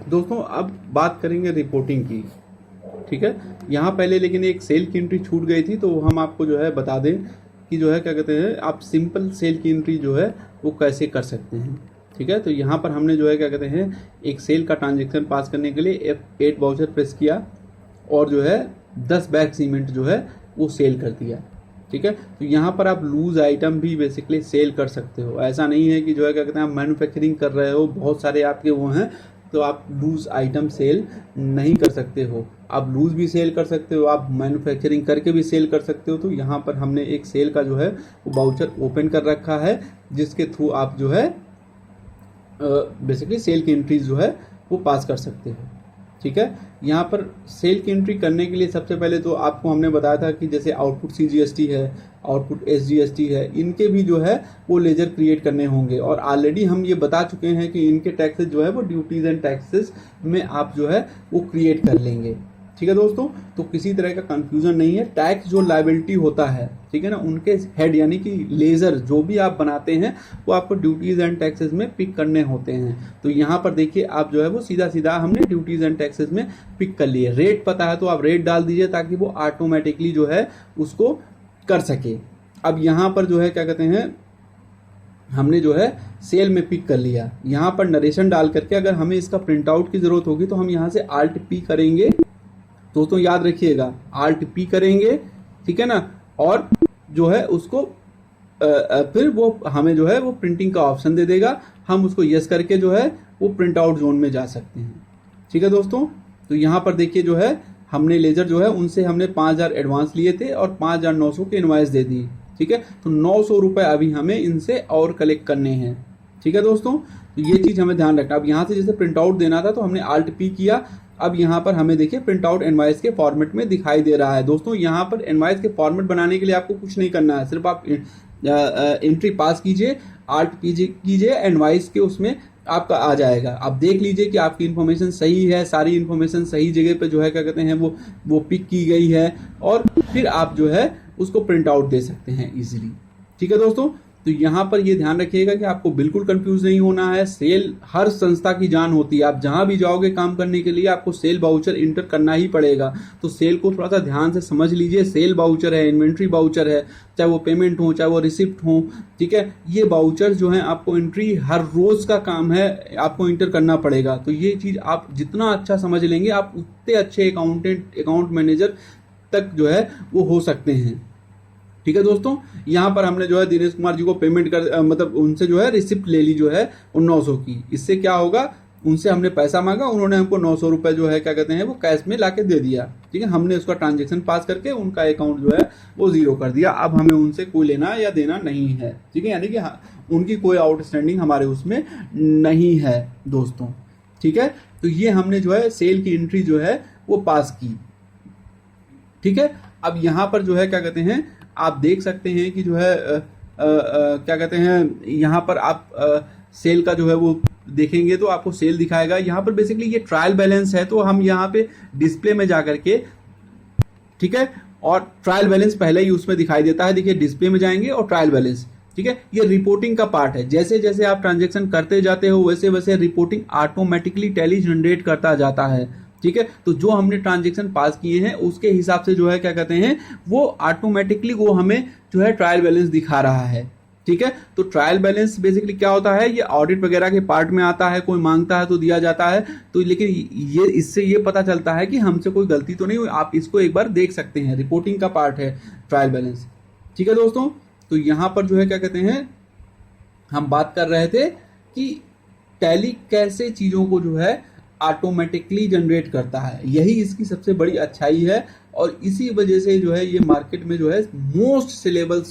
दोस्तों अब बात करेंगे रिपोर्टिंग की। ठीक है, यहाँ पहले लेकिन एक सेल की एंट्री छूट गई थी, तो हम आपको जो है बता दें कि जो है क्या कहते हैं, आप सिंपल सेल की एंट्री जो है वो कैसे कर सकते हैं। ठीक है, तो यहाँ पर हमने जो है क्या कहते हैं, एक सेल का ट्रांजेक्शन पास करने के लिए F8 वाउचर प्रेस किया और जो है 10 बैग सीमेंट जो है वो सेल कर दिया। ठीक है, तो यहाँ पर आप लूज आइटम भी बेसिकली सेल कर सकते हो। ऐसा नहीं है कि जो है क्या कहते हैं, आप मैन्युफैक्चरिंग कर रहे हो, बहुत सारे आपके वो हैं, तो आप लूज आइटम सेल नहीं कर सकते हो। आप लूज भी सेल कर सकते हो, आप मैन्युफैक्चरिंग करके भी सेल कर सकते हो। तो यहाँ पर हमने एक सेल का जो है वो वाउचर ओपन कर रखा है, जिसके थ्रू आप जो है बेसिकली सेल की एंट्रीज जो है वो पास कर सकते हो। ठीक है, यहाँ पर सेल की एंट्री करने के लिए सबसे पहले तो आपको हमने बताया था कि जैसे आउटपुट CGST है, आउटपुट SGST है, इनके भी जो है वो लेजर क्रिएट करने होंगे। और ऑलरेडी हम ये बता चुके हैं कि इनके टैक्सेस जो है वो ड्यूटीज एंड टैक्सेस में आप जो है वो क्रिएट कर लेंगे। ठीक है दोस्तों, तो किसी तरह का कंफ्यूजन नहीं है। टैक्स जो लायबिलिटी होता है, ठीक है ना, उनके हेड यानी कि लेजर जो भी आप बनाते हैं वो आपको ड्यूटीज एंड टैक्सेस में पिक करने होते हैं। तो यहाँ पर देखिए आप जो है वो सीधा सीधा हमने ड्यूटीज एंड टैक्सेस में पिक कर लिए। रेट पता है तो आप रेट डाल दीजिए ताकि वो ऑटोमेटिकली जो है उसको कर सके। अब यहाँ पर जो है क्या कहते हैं, हमने जो है सेल में पिक कर लिया। यहाँ पर नरेशन डाल करके अगर हमें इसका प्रिंट आउट की जरूरत होगी तो हम यहाँ से Alt+P करेंगे। दोस्तों याद रखिएगा, Alt+P करेंगे, ठीक है ना, और जो है उसको फिर वो हमें जो है वो प्रिंटिंग का ऑप्शन दे देगा। हम उसको यस करके जो है वो प्रिंट आउट जोन में जा सकते हैं। ठीक है दोस्तों, तो यहाँ पर देखिए जो है हमने लेजर जो है उनसे हमने 5000 एडवांस लिए थे और 5900 के इनवाइस दे दी। ठीक है, तो 900 रुपये अभी हमें इनसे और कलेक्ट करने हैं। ठीक है दोस्तों, तो ये चीज़ हमें ध्यान रखना। अब यहाँ से जैसे प्रिंट आउट देना था तो हमने Alt+P किया। अब यहाँ पर हमें देखिए प्रिंट आउट इनवाइस के फॉर्मेट में दिखाई दे रहा है। दोस्तों यहाँ पर इनवाइस के फॉर्मेट बनाने के लिए आपको कुछ नहीं करना है, सिर्फ आप एंट्री पास कीजिए, Alt+P कीजिए, इनवाइस के उसमें आपका आ जाएगा। आप देख लीजिए कि आपकी इन्फॉर्मेशन सही है, सारी इन्फॉर्मेशन सही जगह पे जो है क्या कहते हैं वो पिक की गई है, और फिर आप जो है उसको प्रिंट आउट दे सकते हैं इजीली। ठीक है दोस्तों, तो यहाँ पर ये ध्यान रखिएगा कि आपको बिल्कुल कंफ्यूज नहीं होना है। सेल हर संस्था की जान होती है। आप जहाँ भी जाओगे काम करने के लिए आपको सेल वाउचर इंटर करना ही पड़ेगा। तो सेल को थोड़ा सा ध्यान से समझ लीजिए। सेल वाउचर है, इन्वेंट्री वाउचर है, चाहे वो पेमेंट हो चाहे वो रिसिप्ट हो, ठीक है, ये वाउचर जो है आपको एंट्री हर रोज का काम है, आपको इंटर करना पड़ेगा। तो ये चीज़ आप जितना अच्छा समझ लेंगे आप उतने अच्छे अकाउंट मैनेजर तक जो है वो हो सकते हैं। ठीक है दोस्तों, यहाँ पर हमने जो है दिनेश कुमार जी को पेमेंट कर मतलब उनसे जो है रिसिप्ट ले ली जो है 900 की। इससे क्या होगा, उनसे हमने पैसा मांगा, उन्होंने हमको 900 रुपये जो है क्या कहते हैं वो कैश में लाके दे दिया। ठीक है, हमने उसका ट्रांजेक्शन पास करके उनका अकाउंट जो है वो जीरो कर दिया। अब हमें उनसे कोई लेना या देना नहीं है। ठीक है, यानी कि उनकी कोई आउटस्टैंडिंग हमारे उसमें नहीं है दोस्तों। ठीक है, तो ये हमने जो है सेल की एंट्री जो है वो पास की। ठीक है, अब यहाँ पर जो है क्या कहते हैं आप देख सकते हैं कि जो है क्या कहते हैं, यहाँ पर आप सेल का जो है वो देखेंगे तो आपको सेल दिखाएगा। यहाँ पर बेसिकली ये ट्रायल बैलेंस है, तो हम यहाँ पे डिस्प्ले में जा करके, ठीक है, और ट्रायल बैलेंस पहले ही उसमें दिखाई देता है। देखिए डिस्प्ले में जाएंगे और ट्रायल बैलेंस, ठीक है, ये रिपोर्टिंग का पार्ट है। जैसे जैसे आप ट्रांजेक्शन करते जाते हो वैसे वैसे रिपोर्टिंग ऑटोमेटिकली टैली जनरेट करता जाता है। ठीक है, तो जो हमने ट्रांजेक्शन पास किए हैं उसके हिसाब से जो है क्या कहते हैं वो ऑटोमेटिकली वो हमें जो है ट्रायल बैलेंस दिखा रहा है। ठीक है, तो ट्रायल बैलेंस बेसिकली क्या होता है, ये ऑडिट वगैरह के पार्ट में आता है, कोई मांगता है तो दिया जाता है। तो लेकिन ये इससे ये पता चलता है कि हमसे कोई गलती तो नहीं हुई। आप इसको एक बार देख सकते हैं, रिपोर्टिंग का पार्ट है ट्रायल बैलेंस। ठीक है दोस्तों, तो यहाँ पर जो है क्या कहते हैं हम बात कर रहे थे कि टैली कैसे चीज़ों को जो है ऑटोमेटिकली जनरेट करता है। यही इसकी सबसे बड़ी अच्छाई है, और इसी वजह से जो है ये मार्केट में जो है मोस्ट सेलेबल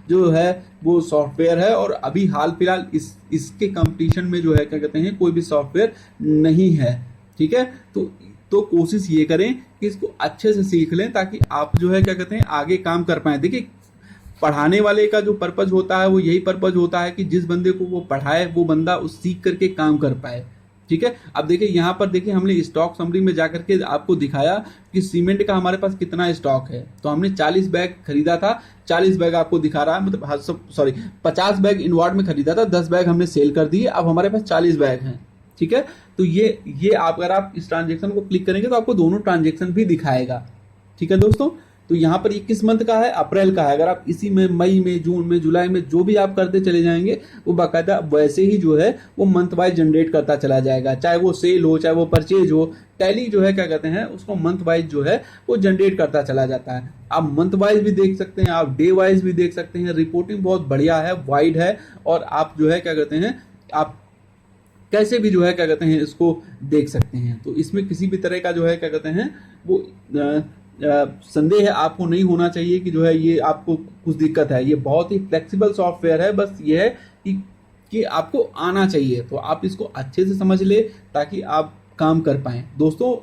जो है वो सॉफ्टवेयर है। और अभी हाल फिलहाल इसके कंपटीशन में जो है क्या कहते हैं कोई भी सॉफ्टवेयर नहीं है। ठीक है, तो कोशिश ये करें कि इसको अच्छे से सीख लें ताकि आप जो है क्या कहते हैं आगे काम कर पाएँ। देखिए पढ़ाने वाले का जो पर्पज होता है वो यही पर्पज होता है कि जिस बंदे को वो पढ़ाए वो बंदा उस सीख करके काम कर पाए। ठीक है, अब देखिए यहाँ पर देखिए हमने स्टॉक समरी में जाकर के आपको दिखाया कि सीमेंट का हमारे पास कितना स्टॉक है। तो हमने 40 बैग खरीदा था, 40 बैग आपको दिखा रहा है, मतलब 50 बैग इनवार्ड में खरीदा था, 10 बैग हमने सेल कर दिए, अब हमारे पास 40 बैग हैं। ठीक है। तो ये आप अगर आप इस ट्रांजेक्शन को क्लिक करेंगे तो आपको दोनों ट्रांजेक्शन भी दिखाएगा, ठीक है दोस्तों। तो यहाँ पर ये किस मंथ का है, अप्रैल का है। अगर आप इसी में मई में, जून में, जुलाई में जो भी आप करते चले जाएंगे वो बाकायदा वैसे ही जो है वो मंथ वाइज जनरेट करता चला जाएगा, चाहे वो सेल हो चाहे वो परचेज हो। टैली जो है क्या कहते हैं उसको मंथ वाइज जो है वो जनरेट करता चला जाता है। आप मंथ वाइज भी देख सकते हैं, आप डे वाइज भी देख सकते हैं। रिपोर्टिंग बहुत बढ़िया है, वाइड है, और आप जो है क्या कहते हैं आप कैसे भी जो है क्या कहते हैं इसको देख सकते हैं। तो इसमें किसी भी तरह का जो है क्या कहते हैं वो संदेह आपको नहीं होना चाहिए कि जो है ये आपको कुछ दिक्कत है। ये बहुत ही फ्लेक्सिबल सॉफ्टवेयर है, बस ये है कि आपको आना चाहिए। तो आप इसको अच्छे से समझ ले ताकि आप काम कर पाएं। दोस्तों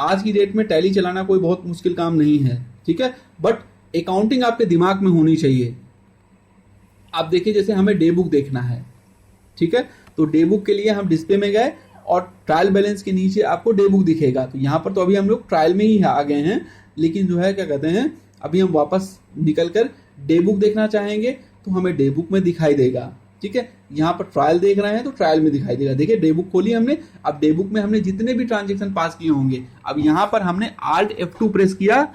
आज की डेट में टैली चलाना कोई बहुत मुश्किल काम नहीं है, ठीक है, बट अकाउंटिंग आपके दिमाग में होनी चाहिए। आप देखिए जैसे हमें डे बुक देखना है, ठीक है, तो डे बुक के लिए हम डिस्प्ले में गए और ट्रायल बैलेंस के नीचे आपको डे बुक दिखेगा। तो यहाँ पर तो अभी हम लोग ट्रायल में ही आ गए हैं, लेकिन जो है क्या कहते हैं अभी हम वापस निकल कर डे बुक देखना चाहेंगे तो हमें डे बुक में दिखाई देगा, ठीक है। यहाँ पर ट्रायल देख रहे हैं तो ट्रायल में दिखाई देगा। देखिए डे बुक खोली हमने, अब डे बुक में हमने जितने भी ट्रांजेक्शन पास किए होंगे, अब यहाँ पर हमने Alt F2 प्रेस किया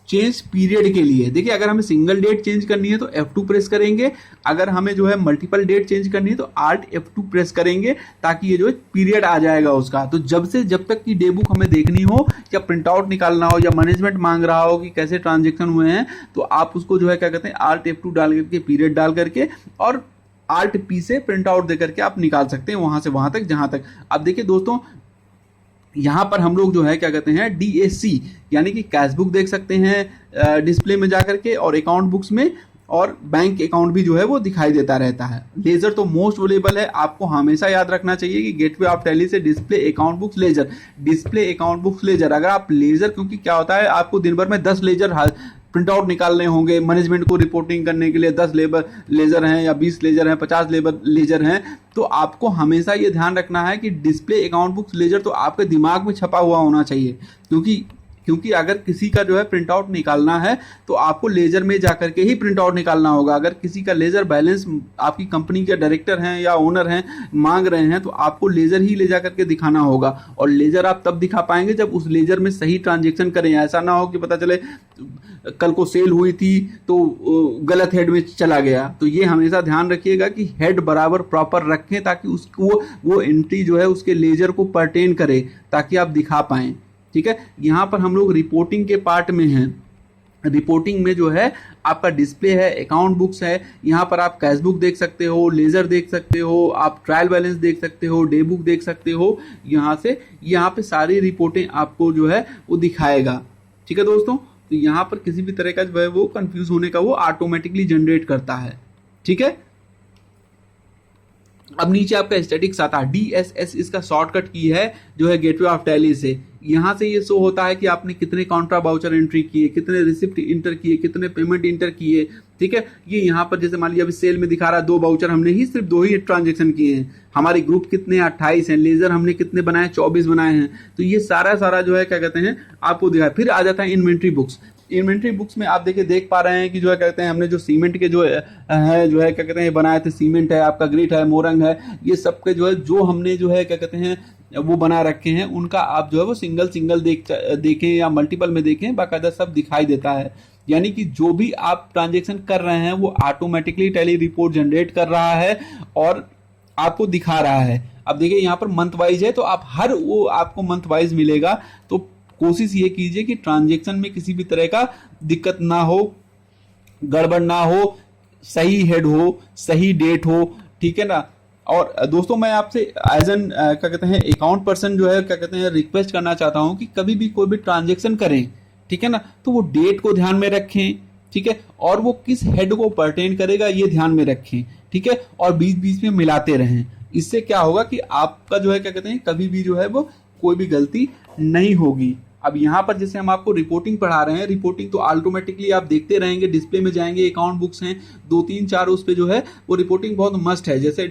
चेंज पीरियड के लिए। देखिए अगर हमें सिंगल डेट चेंज करनी है तो F2 प्रेस करेंगे, अगर हमें जो है मल्टीपल डेट चेंज करनी है तो Alt F2 प्रेस करेंगे, ताकि ये जो है पीरियड आ जाएगा उसका। तो जब तक की डे बुक हमें देखनी हो या प्रिंट आउट निकालना हो या मैनेजमेंट मांग रहा हो कि कैसे ट्रांजेक्शन हुए हैं, तो आप उसको जो है क्या कहते हैं Alt F2 डाल करके पीरियड डाल करके और Alt P से प्रिंट आउट देकर के आप निकाल सकते हैं वहां से वहां तक जहां तक। अब देखिए दोस्तों यहाँ पर हम लोग जो है क्या कहते हैं DAC यानी कि कैश बुक देख सकते हैं डिस्प्ले में जाकर के, और अकाउंट बुक्स में, और बैंक अकाउंट भी जो है वो दिखाई देता रहता है। लेजर तो मोस्ट वेलेबल है, आपको हमेशा याद रखना चाहिए कि गेटवे ऑफ टैली से display account books ledger, display account books ledger. अगर आप लेजर, क्योंकि क्या होता है आपको दिन भर में 10 लेजर प्रिंट आउट निकालने होंगे, मैनेजमेंट को रिपोर्टिंग करने के लिए 10 लेजर हैं या 20 लेजर हैं, 50 लेजर हैं, तो आपको हमेशा ये ध्यान रखना है कि डिस्प्ले अकाउंट बुक्स लेजर तो आपके दिमाग में छपा हुआ होना चाहिए। क्योंकि अगर किसी का जो है प्रिंट आउट निकालना है तो आपको लेजर में जाकर के ही प्रिंट आउट निकालना होगा। अगर किसी का लेजर बैलेंस आपकी कंपनी के डायरेक्टर हैं या ओनर हैं मांग रहे हैं तो आपको लेजर ही ले जाकर के दिखाना होगा, और लेजर आप तब दिखा पाएंगे जब उस लेजर में सही ट्रांजेक्शन करें। ऐसा ना हो कि पता चले कल को सेल हुई थी तो गलत हेड में चला गया। तो ये हमेशा ध्यान रखिएगा कि हेड बराबर प्रॉपर रखें, ताकि उसको वो एंट्री जो है उसके लेजर को परटेन करे, ताकि आप दिखा पाएं, ठीक है। यहाँ पर हम लोग रिपोर्टिंग के पार्ट में हैं। रिपोर्टिंग में जो है आपका डिस्प्ले है, अकाउंट बुक्स है, यहाँ पर आप कैश बुक देख सकते हो, लेजर देख सकते हो, आप ट्रायल बैलेंस देख सकते हो, डे बुक देख सकते हो। यहाँ पे सारी रिपोर्टें आपको जो है वो दिखाएगा, ठीक है दोस्तों। तो यहाँ पर किसी भी तरह का जो है वो कंफ्यूज होने का वो ऑटोमेटिकली जनरेट करता है, ठीक है। अब नीचे आपका स्टैटिक्स आता है, DSS इसका शॉर्टकट की है जो है गेटवे ऑफ टैली से। यहाँ से ये शो होता है कि आपने कितने काउंट्रा बाउचर एंट्री किए, कितने रिसिप्ट इंटर किए, कितने पेमेंट इंटर किए, ठीक है। ये यहाँ पर जैसे मान लीजिए अभी सेल में दिखा रहा है 2 बाउचर, हमने ही सिर्फ 2 ही ट्रांजेक्शन किए हैं। हमारे ग्रुप कितने 28 हैं, लेजर हमने कितने बनाए 24 बनाए हैं। तो ये सारा जो है क्या कहते हैं आपको दिखाया। फिर आ जाता है इन्वेंट्री बुक्स। इन्वेंट्री बुक्स में आप देखिए देख पा रहे हैं कि जो है कहते हैं हमने जो सीमेंट के जो है क्या कहते हैं बनाए थे, सीमेंट है, आपका ग्रिट है, मोरंग है, ये सब के जो है जो हमने जो है क्या कहते हैं वो बना रखे हैं, उनका आप जो है वो सिंगल देखें या मल्टीपल में देखें, बाकायदा सब दिखाई देता है। यानी कि जो भी आप ट्रांजेक्शन कर रहे हैं वो ऑटोमेटिकली टैली रिपोर्ट जनरेट कर रहा है और आपको दिखा रहा है। अब देखिए यहाँ पर मंथ वाइज है, तो आप वो आपको मंथ वाइज मिलेगा। तो कोशिश ये कीजिए कि ट्रांजेक्शन में किसी भी तरह का दिक्कत ना हो, गड़बड़ ना हो, सही हेड हो, सही डेट हो, ठीक है ना। और दोस्तों मैं आपसे एज एन क्या कहते हैं अकाउंट पर्सन जो है क्या कहते हैं रिक्वेस्ट करना चाहता हूं कि कभी भी कोई भी ट्रांजेक्शन करें, ठीक है ना, तो वो डेट को ध्यान में रखें, ठीक है, और वो किस हेड को परटेन करेगा ये ध्यान में रखें, ठीक है, और बीच बीच में मिलाते रहें। इससे क्या होगा कि आपका जो है क्या कहते हैं कभी भी जो है वो कोई भी गलती नहीं होगी। अब यहाँ पर जैसे हम आपको रिपोर्टिंग पढ़ा रहे हैं, रिपोर्टिंग तो ऑटोमेटिकली आप देखते रहेंगे, डिस्प्ले में जाएंगे, अकाउंट बुक्स हैं 2 3 4 उस पे जो है वो रिपोर्टिंग बहुत मस्ट है। जैसे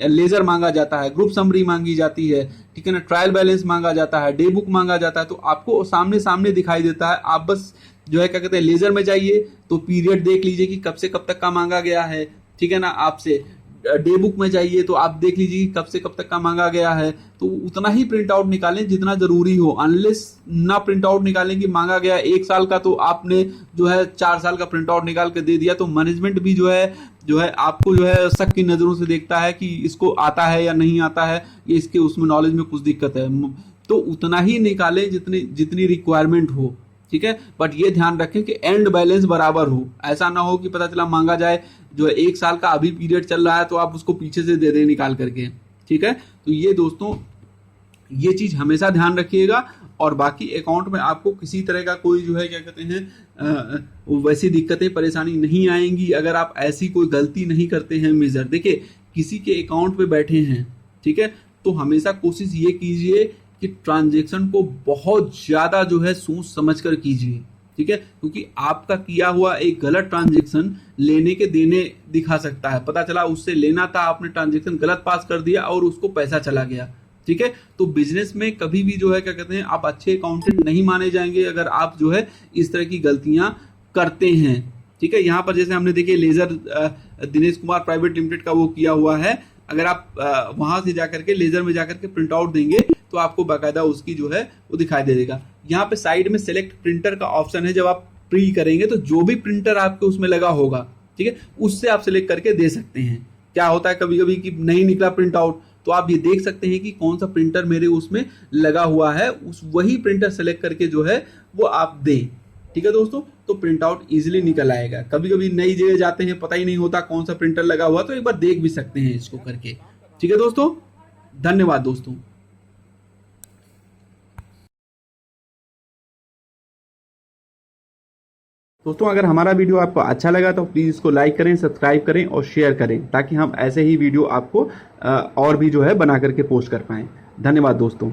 लेजर मांगा जाता है, ग्रुप समरी मांगी जाती है, ठीक है ना, ट्रायल बैलेंस मांगा जाता है, डे बुक मांगा जाता है, तो आपको सामने दिखाई देता है। आप बस जो है क्या कहते हैं लेजर में जाइए तो पीरियड देख लीजिए कि कब से कब तक का मांगा गया है, ठीक है ना, आपसे डे बुक में चाहिए तो आप देख लीजिए कब से कब तक का मांगा गया है, तो उतना ही प्रिंट आउट निकालें जितना जरूरी हो। अनलेस ना प्रिंट आउट निकालें कि मांगा गया 1 साल का तो आपने जो है 4 साल का प्रिंट आउट निकाल के दे दिया, तो मैनेजमेंट भी जो है आपको जो है शक की नजरों से देखता है कि इसको आता है या नहीं आता है, ये इसके उसमें नॉलेज में कुछ दिक्कत है। तो उतना ही निकालें जितनी रिक्वायरमेंट हो, ठीक है। बट ये ध्यान रखें कि एंड बैलेंस बराबर हो, ऐसा ना हो कि पता चला मांगा जाए जो है 1 साल का अभी पीरियड चल रहा है तो आप उसको पीछे से दे दें निकाल करके, ठीक है। तो ये दोस्तों ये चीज हमेशा ध्यान रखिएगा। और बाकी अकाउंट में आपको किसी तरह का कोई जो है क्या कहते हैं वैसी दिक्कतें परेशानी नहीं आएंगी अगर आप ऐसी कोई गलती नहीं करते हैं मेजर। देखिए किसी के अकाउंट पे बैठे हैं, ठीक है, तो हमेशा कोशिश ये कीजिए कि ट्रांजेक्शन को बहुत ज्यादा जो है सोच समझ कर कीजिए, ठीक है, क्योंकि आपका किया हुआ एक गलत ट्रांजेक्शन लेने के देने दिखा सकता है। पता चला उससे लेना था, आपने ट्रांजेक्शन गलत पास कर दिया और उसको पैसा चला गया, ठीक है। तो बिजनेस में कभी भी जो है क्या कहते हैं आप अच्छे अकाउंटेंट नहीं माने जाएंगे अगर आप जो है इस तरह की गलतियां करते हैं, ठीक है। यहाँ पर जैसे हमने देखिए ledger Dinesh Kumar private limited का वो किया हुआ है, अगर आप वहां से जाकर के लेजर में जाकर के प्रिंट आउट देंगे तो आपको बाकायदा उसकी जो है वो दिखाई दे देगा। यहाँ पे साइड में सेलेक्ट प्रिंटर का ऑप्शन है, जब आप प्री करेंगे तो जो भी प्रिंटर आपके उसमें लगा होगा, ठीक है, उससे आप सेलेक्ट करके दे सकते हैं। क्या होता है कभी कभी कि नहीं निकला प्रिंट आउट, तो आप ये देख सकते हैं कि कौन सा प्रिंटर मेरे उसमें लगा हुआ है, उस वही प्रिंटर सेलेक्ट करके जो है वो आप दें, ठीक है दोस्तों। तो प्रिंट आउट इजिली निकल आएगा। कभी कभी नई जगह जाते हैं पता ही नहीं होता कौन सा प्रिंटर लगा हुआ, तो एक बार देख भी सकते हैं इसको करके, ठीक है दोस्तों। धन्यवाद दोस्तों। दोस्तों अगर हमारा वीडियो आपको अच्छा लगा तो प्लीज़ इसको लाइक करें, सब्सक्राइब करें और शेयर करें, ताकि हम ऐसे ही वीडियो आपको और भी जो है बना करके पोस्ट कर पाएं। धन्यवाद दोस्तों।